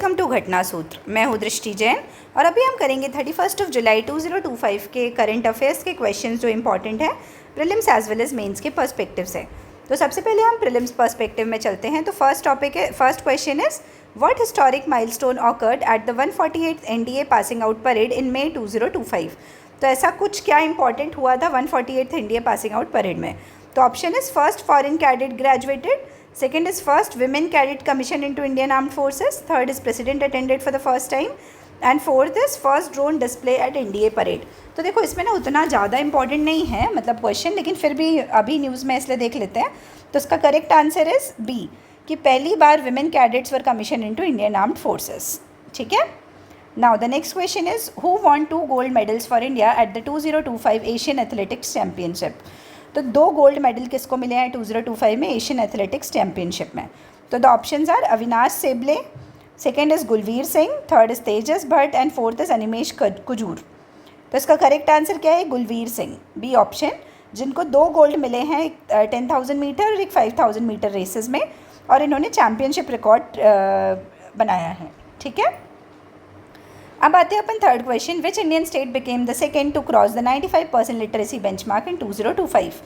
Welcome to घटना सूत्र। मैं हूँ दृष्टि जैन और अभी हम करेंगे 31 जुलाई 2025 के करंट अफेयर्स के क्वेश्चंस जो इंपॉर्टेंट है prelims as well as mains के पर्सपेक्टिव से। तो सबसे पहले हम प्रीलिम्स पर्सपेक्टिव में चलते हैं। तो first question is what historic milestone occurred at the 148th NDA passing out parade in May 2025। तो ऐसा कुछ क्या इंपॉर्टेंट हुआ था 148th NDA passing out parade में। तो option is first foreign cadet graduated, second is first women cadet commissioned into Indian Armed Forces, third is president attended for the first time and fourth is first drone display at NDA parade। तो देखो इसमें ना उतना ज़्यादा important नहीं है मतलब question, लेकिन फिर भी अभी न्यूज़ में इसलिए देख लेते हैं। तो इसका करेक्ट आंसर इज बी कि पहली बार women cadets were commissioned into Indian Armed Forces। ठीक है। Now the next question is who won 2 gold medals for India at the 2025 Asian Athletics Championship। तो 2 गोल्ड मेडल किसको मिले हैं 2025 में एशियन एथलेटिक्स चैम्पियनशिप में। तो the options are Avinash Sable, second is Gulveer Singh, third is Tejas Bhatt and fourth is Animesh Kujur. तो इसका correct answer क्या है गुलवीर सिंह, बी ऑप्शन, जिनको 2 गोल्ड मिले हैं, एक 10,000 मीटर और एक 5,000 मीटर रेसेस में, और इन्होंने चैम्पियनशिप रिकॉर्ड बनाया है। ठीक है। अब आते हैं अपन third question, which Indian state became the second to cross the 95% literacy benchmark in 2025।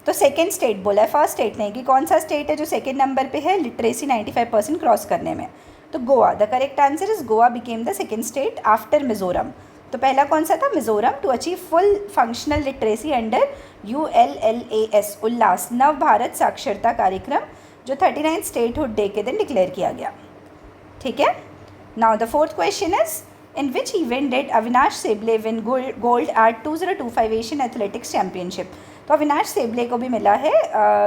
तो सेकेंड स्टेट बोला है, फर्स्ट स्टेट नहीं कि कौन सा स्टेट है जो सेकेंड नंबर पे है लिटरेसी 95% क्रॉस करने में। तो Goa, the correct answer is Goa became the second state after Mizoram. तो पहला कौन सा था Mizoram, to achieve full functional literacy under ULLAS Ullas Nav Bharat साक्षरता कार्यक्रम जो 39 स्टेटहुड डे के दिन डिक्लेयर किया गया। ठीक है। Now the fourth question is in which event did Avinash Sable win gold at 2025 Asian athletics championship. तो अविनाश सेबले को भी मिला है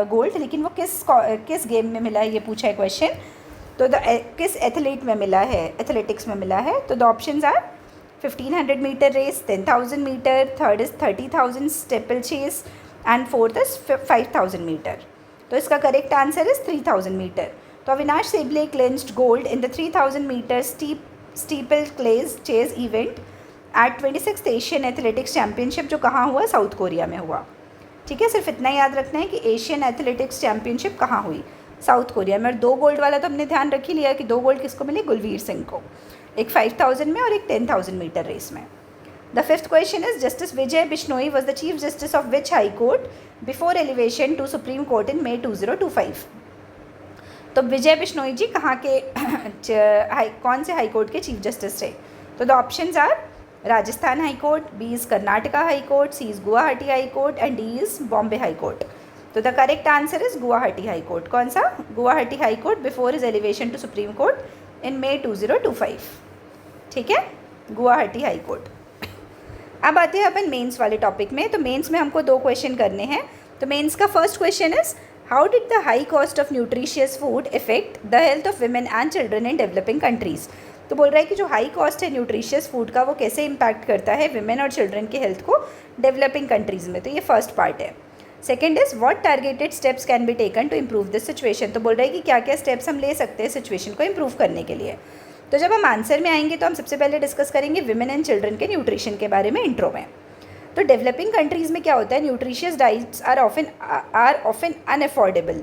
गोल्ड, लेकिन वो किस गेम में मिला है ये पूछा है क्वेश्चन। तो किस एथलीट में मिला है, एथलेटिक्स में मिला है। तो the options are 1500 metre race, 10,000 metre, third is 30,000 steeple chase and fourth is 5,000 metre. तो इसका करेक्ट आंसर इज 3,000 मीटर। तो Avinash Sable clinched gold in the 3,000 metre steeple chase event at 26th Asian athletics championship जो कहाँ हुआ, south Korea में हुआ। ठीक है। सिर्फ इतना याद रखना है कि एशियन एथलेटिक्स चैम्पियनशिप कहाँ हुई, साउथ कोरिया में। और 2 गोल्ड वाला तो हमने ध्यान रख ही लिया कि 2 गोल्ड किसको मिले, गुलवीर सिंह को, एक 5,000 में और एक 10,000 मीटर रेस में। The fifth question is justice Vijay Bishnoi was the chief justice of which high court before elevation to supreme court in May 2025। तो विजय बिश्नोई जी कहाँ के कौन से हाई कोर्ट के चीफ जस्टिस थे। तो the options are Rajasthan high court, B is Karnataka high court, C is Guwahati high court and D is Bombay high court. तो the correct answer is Guwahati high court. कौन सा, Guwahati high court before his elevation to supreme court in May 2025। ठीक है, Guwahati high court. अब आते हैं अपन mains वाले topic में। तो मेंस में हमको 2 क्वेश्चन करने हैं। तो मेंस का first question is how did the high cost of nutritious food effect the health of women and children in developing countries. तो बोल रहा है कि जो हाई कॉस्ट है न्यूट्रिशियस फूड का वो कैसे इम्पैक्ट करता है विमेन और चिल्ड्रन की हेल्थ को डेवलपिंग कंट्रीज़ में। तो ये फर्स्ट पार्ट है। Second is what targeted steps can be taken to improve this situation. तो बोल रहा है कि क्या क्या स्टेप्स हम ले सकते हैं सिचुएशन को इम्प्रूव करने के लिए। तो जब हम आंसर में आएंगे तो हम सबसे पहले डिस्कस करेंगे विमेन एंड चिल्ड्रन के न्यूट्रिशन के बारे में इंट्रो में। तो डेवलपिंग कंट्रीज़ में क्या होता है, nutritious diets are often unaffordable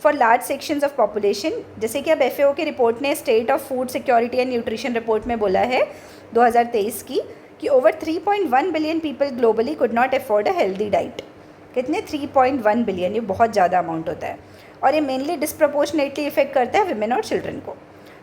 for large sections of population. जैसे कि अब FAO की रिपोर्ट ने state of food security and nutrition report में बोला है 2023 की कि over 3.1 billion people globally could not afford a healthy diet. कितने, 3.1 बिलियन, ये बहुत ज़्यादा अमाउंट होता है और ये मेनली डिस्प्रपोर्शनेटली इफेक्ट करता है विमेन और चिल्ड्रन को।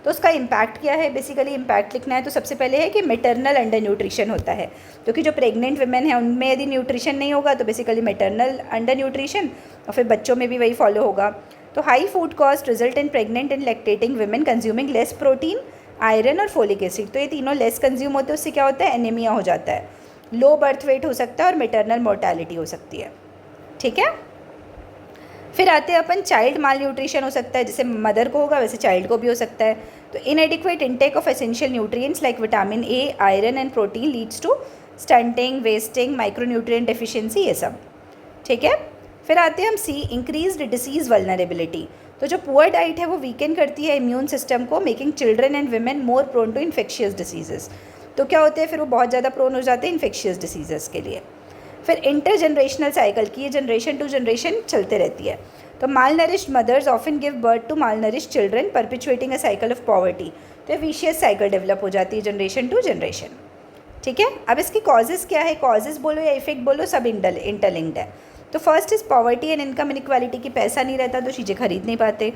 तो उसका इम्पैक्ट क्या है, बेसिकली इम्पैक्ट लिखना है तो सबसे पहले है कि मेटरनल अंडर न्यूट्रिशन होता है, क्योंकि जो प्रेग्नेंट विमेन है उनमें यदि न्यूट्रिशन नहीं होगा तो बेसिकली मेटरनल अंडर न्यूट्रिशन, और फिर बच्चों में भी वही फॉलो होगा। तो high food cost result in pregnant and lactating women consuming less protein, iron और फोलिक एसिड। तो ये तीनों लेस कंज्यूम होते हैं, उससे क्या होता है, एनीमिया हो जाता है, लो बर्थ वेट हो सकता है और मेटरनल मोर्टेलिटी हो सकती है। ठीक है। फिर आते हैं अपन चाइल्ड माल न्यूट्रिशन हो सकता है, जैसे मदर को होगा वैसे चाइल्ड को भी हो सकता है। तो inadequate intake of essential nutrients like vitamin A, iron and protein leads to stunting, wasting, micronutrient deficiency, ये सब। ठीक है। फिर आते हैं हम सी, इंक्रीज्ड डिसीज़ वल्नरेबिलिटी। तो जो पुअर डाइट है वो वीकन करती है इम्यून सिस्टम को, making children and women more prone to infectious diseases. तो क्या होते हैं, फिर वो बहुत ज़्यादा प्रोन हो जाते हैं इन्फेक्शियस डिसीजेस के लिए। फिर इंटर जनरेशनल साइकिल की ये जनरेशन टू जनरेशन चलते रहती है। तो malnourished mothers often give birth to malnourished children perpetuating a cycle of poverty. तो विशियस साइकिल डेवलप हो जाती है जनरेशन टू जनरेशन। ठीक है, अब इसकी कॉजेज़ क्या है, कॉजेज़ बोलो या इफेक्ट बोलो, सब इंटरलिंक्ड है। तो first is poverty and income inequality, की पैसा नहीं रहता तो चीज़ें खरीद नहीं पाते।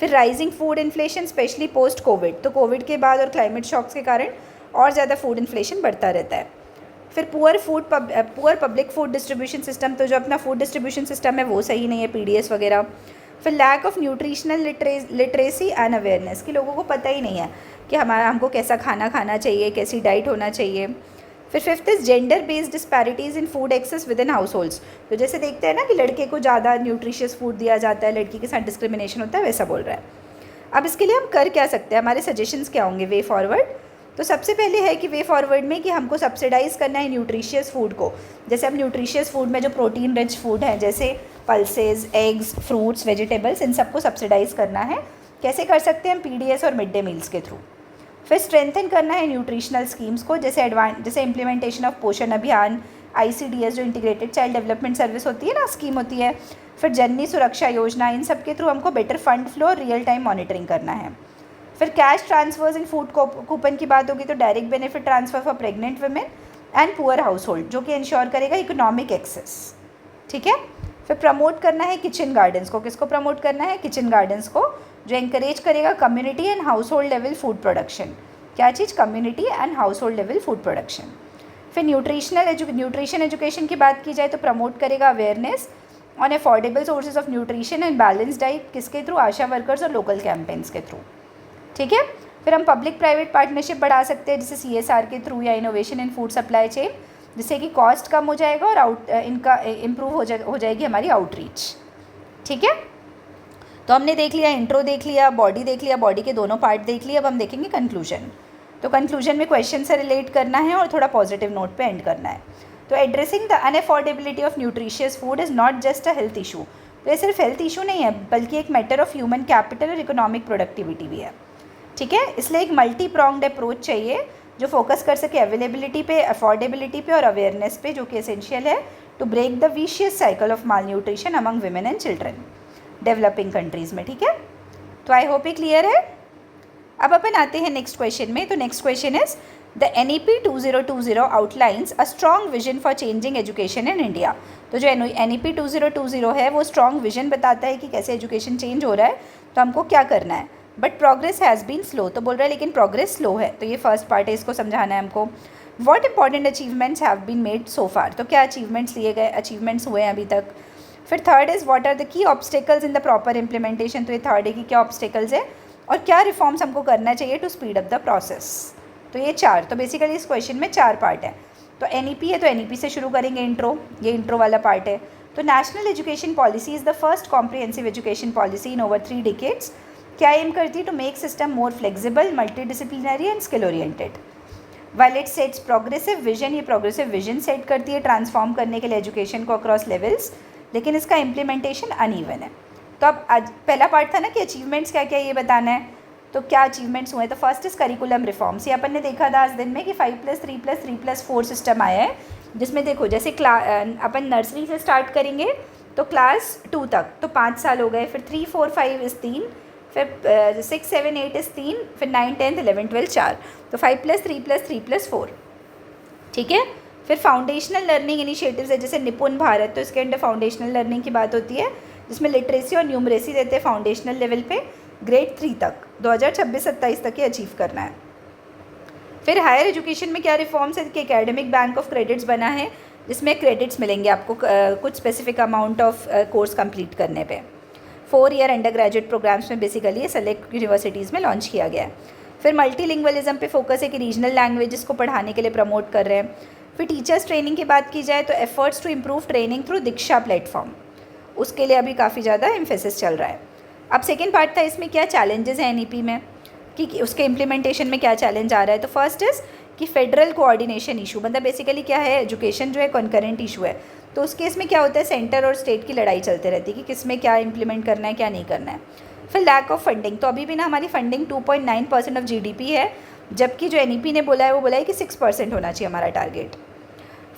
फिर rising food inflation specially post Covid, तो कोविड के बाद और क्लाइमेट शॉक्स के कारण और ज़्यादा फूड इन्फ्लेशन बढ़ता रहता है। फिर poor public food distribution system, तो जो अपना फूड डिस्ट्रीब्यूशन सिस्टम है वो सही नहीं है, पीडीएस वगैरह। फिर lack of nutritional literacy and awareness, कि लोगों को पता ही नहीं है कि हमको कैसा खाना खाना चाहिए, कैसी डाइट होना चाहिए। फिर fifth is gender based disparities in food access within households, तो जैसे देखते हैं ना कि लड़के को ज़्यादा न्यूट्रिशियस फूड दिया जाता है, लड़की के साथ डिस्क्रिमिनेशन होता है, वैसा बोल रहा है। अब इसके लिए हम कर क्या सकते हैं, हमारे सजेशंस क्या होंगे वे फॉरवर्ड। तो सबसे पहले है कि वे फॉरवर्ड में कि हमको सब्सिडाइज़ करना है न्यूट्रिशियस फूड को। जैसे हम न्यूट्रिशियस फूड में जो प्रोटीन रिच फूड है जैसे पल्सेस, एग्स, फ्रूट्स, वेजिटेबल्स, इन सबको सब्सिडाइज़ करना है। कैसे कर सकते हैं हम, पीडीएस और मिड डे मील्स के थ्रू। फिर स्ट्रेंथन करना है न्यूट्रिशनल स्कीम्स को, जैसे इम्प्लीमेंटेशन ऑफ पोषण अभियान, आईसीडीएस जो इंटीग्रेटेड चाइल्ड डेवलपमेंट सर्विस होती है ना, स्कीम होती है। फिर जननी सुरक्षा योजना, इन सब के थ्रू हमको बेटर फंड फ्लो और रियल टाइम मॉनिटरिंग करना है। फिर cash transfers in food coupon की बात होगी तो direct benefit transfer for pregnant women and poor household, जो कि इंश्योर करेगा इकोनॉमिक एक्सेस। ठीक है, फिर प्रमोट करना है किचन गार्डन्स को। किसको प्रमोट करना है, किचन गार्डन्स को, जो इंकरेज करेगा community and household level food production. क्या चीज़, community and household level food production. फिर न्यूट्रिशन एजुकेशन की बात की जाए तो प्रमोट करेगा awareness on affordable sources of nutrition and balance diet, किसके थ्रू, आशा वर्कर्स और लोकल कैंपेन्स के थ्रू। ठीक है, फिर हम पब्लिक प्राइवेट पार्टनरशिप बढ़ा सकते हैं, जैसे सीएसआर के थ्रू या innovation in food supply chain, जिससे कि कॉस्ट कम हो जाएगा और इनका इम्प्रूव हो जाएगी हमारी आउटरीच। ठीक है, तो हमने देख लिया, इंट्रो देख लिया, बॉडी देख लिया, बॉडी के दोनों पार्ट देख लिए। अब हम देखेंगे कंक्लूजन। तो कंक्लूजन में क्वेश्चन से रिलेट करना है और थोड़ा पॉजिटिव नोट पे एंड करना है। तो addressing the unaffordability of nutritious food is not just a health issue, तो ये सिर्फ हेल्थ इशू नहीं है बल्कि एक मैटर ऑफ ह्यूमन कैपिटल और इकोनॉमिक प्रोडक्टिविटी भी है। ठीक है, इसलिए एक मल्टी प्रॉन्ग्ड अप्रोच चाहिए जो फोकस कर सके अवेलेबिलिटी पे, अफोर्डेबिलिटी पे और अवेयरनेस पे, जो कि एसेंशियल है to break the vicious cycle of malnutrition among women and children developing countries में। ठीक है, तो आई होप ये क्लियर है। अब अपन आते हैं नेक्स्ट क्वेश्चन में। तो next question is the NEP 2020 outlines a strong vision for changing education in India. तो जो NEP 2020 है वो स्ट्रॉन्ग विजन बताता है कि कैसे एजुकेशन चेंज हो रहा है, तो हमको क्या करना है। But progress has been slow, तो बोल रहा है लेकिन प्रोग्रेस स्लो है, तो ये फर्स्ट पार्ट है, इसको समझाना है हमको। What important achievements have been made so far, तो क्या अचीवमेंट्स लिए गए, अचीवमेंट्स हुए हैं अभी तक। फिर third is what are the key obstacles in the proper implementation, तो ये थर्ड है कि क्या ऑब्स्टिकल्स है और क्या रिफॉर्म्स हमको करना चाहिए to speed up the process. तो ये चार, तो बेसिकली इस क्वेश्चन में चार पार्ट है। तो NEP है तो NEP से शुरू करेंगे, इंट्रो, ये इंट्रो वाला पार्ट है। तो national education policy is the first comprehensive education policy in over 3 decades. क्या एम करती है, to make system more flexible, multidisciplinary and skill oriented. While it sets progressive vision, ये प्रोग्रेसिव विजन सेट करती है transform करने के लिए education को अक्रॉस लेवल्स, लेकिन इसका इम्प्लीमेंटेशन अनइवन है। तो अब आज पहला पार्ट था ना कि अचीवमेंट्स क्या क्या ये बताना है, तो क्या अचीवमेंट्स हुए। तो फर्स्ट इज करिकुलम रिफॉर्म्स, ये अपन ने देखा था आज दिन में कि 5+3+3+4 सिस्टम आया है, जिसमें देखो जैसे अपन नर्सरी से स्टार्ट करेंगे तो क्लास 2 तक तो 5 साल हो गए, फिर 3, 4, 5 इज़ 3, फिर 6, 7, 8 इज़ 3, फिर 9, 10, 11, 12 4, तो 5+3+3+4। ठीक है, फिर फाउंडेशनल लर्निंग इनिशिएटिव्स है जैसे निपुण भारत, तो इसके अंदर फाउंडेशनल लर्निंग की बात होती है जिसमें लिटरेसी और न्यूमरेसी देते हैं फाउंडेशनल लेवल पे ग्रेड 3 तक, 2026-27 तक ये अचीव करना है। फिर हायर एजुकेशन में क्या रिफॉर्म्स है कि एकेडमिक बैंक ऑफ क्रेडिट्स बना है, जिसमें क्रेडिट्स मिलेंगे आपको कुछ specific amount of course complete करने पे। 4 ईयर अंडर ग्रेजुएट प्रोग्राम्स में बेसिकली ये सेलेक्ट यूनिवर्सिटीज़ में लॉन्च किया गया है। फिर मल्टीलिंग्वलिज्म पे फोकस है कि रीजनल लैंग्वेजेस को पढ़ाने के लिए प्रमोट कर रहे हैं। फिर टीचर्स ट्रेनिंग की बात की जाए तो efforts to improve training through Diksha platform, उसके लिए अभी काफ़ी ज़्यादा एम्फेसिस चल रहा है। अब सेकेंड पार्ट था इसमें क्या चैलेंजेस हैं NEP में कि उसके इम्प्लीमेंटेशन में क्या चैलेंज आ रहा है। तो फर्स्ट इज़ कि फेडरल कोऑर्डिनेशन इशू, मतलब बेसिकली क्या है, एजुकेशन जो है कॉन्करेंट इशू है, तो उस केस में क्या होता है सेंटर और स्टेट की लड़ाई चलते रहती है कि किस में क्या इम्प्लीमेंट करना है क्या नहीं करना है। फिर लैक ऑफ फंडिंग, तो अभी भी ना हमारी फंडिंग 2.9% ऑफ GDP है, जबकि जो NEP ने बोला है वो बोला है कि 6% होना चाहिए हमारा टारगेट।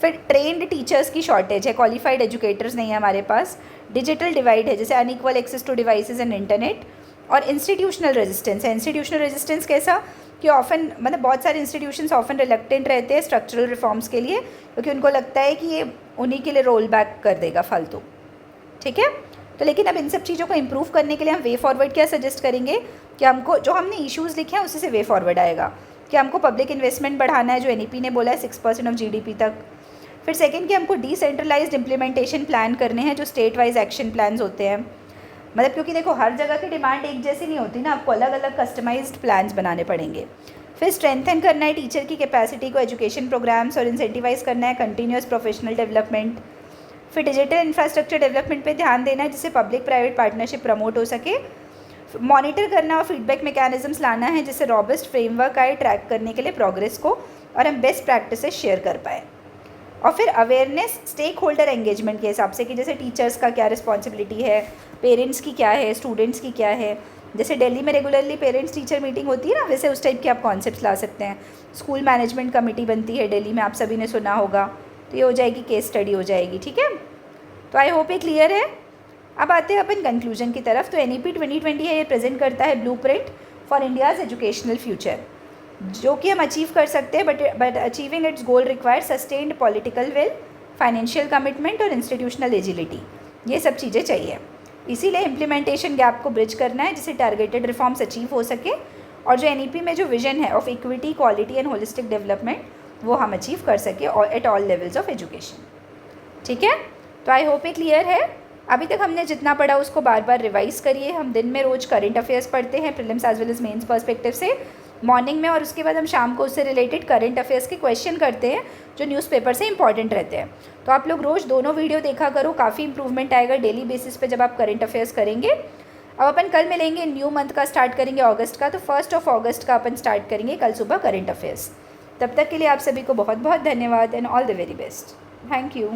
फिर ट्रेंड टीचर्स की शॉर्टेज है, क्वालिफाइड एजुकेटर्स नहीं है हमारे पास। डिजिटल डिवाइड है, जैसे unequal access to devices and internet. और इंस्टीट्यूशनल रेजिस्टेंस है। इंस्टीट्यूशनल रेजिस्टेंस कैसा कि ऑफन मतलब बहुत सारे इंस्टीट्यूशंस ऑफन रिलक्टेंट रहते हैं स्ट्रक्चरल रिफॉर्म्स के लिए, क्योंकि उनको लगता है कि ये उन्हीं के लिए रोल बैक कर देगा फालतू। ठीक है, तो लेकिन अब इन सब चीज़ों को इम्प्रूव करने के लिए हम वे फॉरवर्ड क्या सजेस्ट करेंगे कि हमको जो हमने इश्यूज़ लिखे हैं उसी से वे फॉरवर्ड आएगा कि हमको पब्लिक इन्वेस्टमेंट बढ़ाना है, जो NEP ने बोला है 6% ऑफ GDP तक। फिर सेकंड कि हमको डिसेंट्रलाइज्ड इम्प्लीमेंटेशन प्लान करने हैं, जो स्टेट वाइज एक्शन प्लान्स होते हैं। मतलब क्योंकि देखो हर जगह की डिमांड एक जैसी नहीं होती ना, आपको अलग अलग कस्टमाइज्ड प्लान्स बनाने पड़ेंगे। फिर स्ट्रेंथन करना है टीचर की कैपेसिटी को, एजुकेशन प्रोग्राम्स और इंसेंटिवाइज करना है कंटिन्यूस प्रोफेशनल डेवलपमेंट। फिर डिजिटल इंफ्रास्ट्रक्चर डेवलपमेंट पे ध्यान देना है जिससे पब्लिक प्राइवेट पार्टनरशिप प्रमोट हो सके। मॉनिटर करना और फीडबैक मैकेनिज्म्स लाना है जिससे रॉबस्ट फ्रेमवर्क आए ट्रैक करने के लिए प्रोग्रेस को, और हम बेस्ट प्रैक्टिसेस शेयर कर पाए। और फिर अवेयरनेस स्टेक होल्डर एंगेजमेंट के हिसाब से कि जैसे टीचर्स का क्या रिस्पॉन्सिबिलिटी है, पेरेंट्स की क्या है, स्टूडेंट्स की क्या है। जैसे दिल्ली में रेगुलरली पेरेंट्स टीचर मीटिंग होती है ना, वैसे उस टाइप के आप कॉन्सेप्ट्स ला सकते हैं। स्कूल मैनेजमेंट कमेटी बनती है दिल्ली में, आप सभी ने सुना होगा, तो ये हो जाएगी, केस स्टडी हो जाएगी। ठीक है, तो आई होप ये क्लियर है। अब आते हैं अपन कंक्लूजन की तरफ। तो NEP 2020 है, ये प्रेजेंट करता है blueprint for India's educational future, जो कि हम अचीव कर सकते हैं, but achieving it's goal require sustained political will, financial commitment और इंस्टीट्यूशनल एजिलिटी। ये सब चीज़ें चाहिए, इसीलिए इम्प्लीमेंटेशन गैप को ब्रिज करना है जिससे टारगेटेड रिफॉर्म्स अचीव हो सके, और जो NEP में जो विजन है of equity, quality and holistic development, वो हम अचीव कर सके at all levels of education. ठीक है, तो आई होप ये क्लियर है। अभी तक हमने जितना पढ़ा उसको बार बार रिवाइज करिए। हम दिन में रोज़ करंट अफेयर्स पढ़ते हैं prelims as well as mains perspective से, मॉर्निंग में, और उसके बाद हम शाम को उससे रिलेटेड करंट अफेयर्स के क्वेश्चन करते हैं जो न्यूज़पेपर से इंपॉर्टेंट रहते हैं। तो आप लोग रोज़ दोनों वीडियो देखा करो, काफ़ी इंप्रूवमेंट आएगा डेली बेसिस पे जब आप करंट अफेयर्स करेंगे। अब अपन कल मिलेंगे, न्यू मंथ का स्टार्ट करेंगे अगस्त का, तो 1 अगस्त का अपन स्टार्ट करेंगे कल सुबह करंट अफेयर्स। तब तक के लिए आप सभी को बहुत बहुत धन्यवाद and all the very best. Thank you.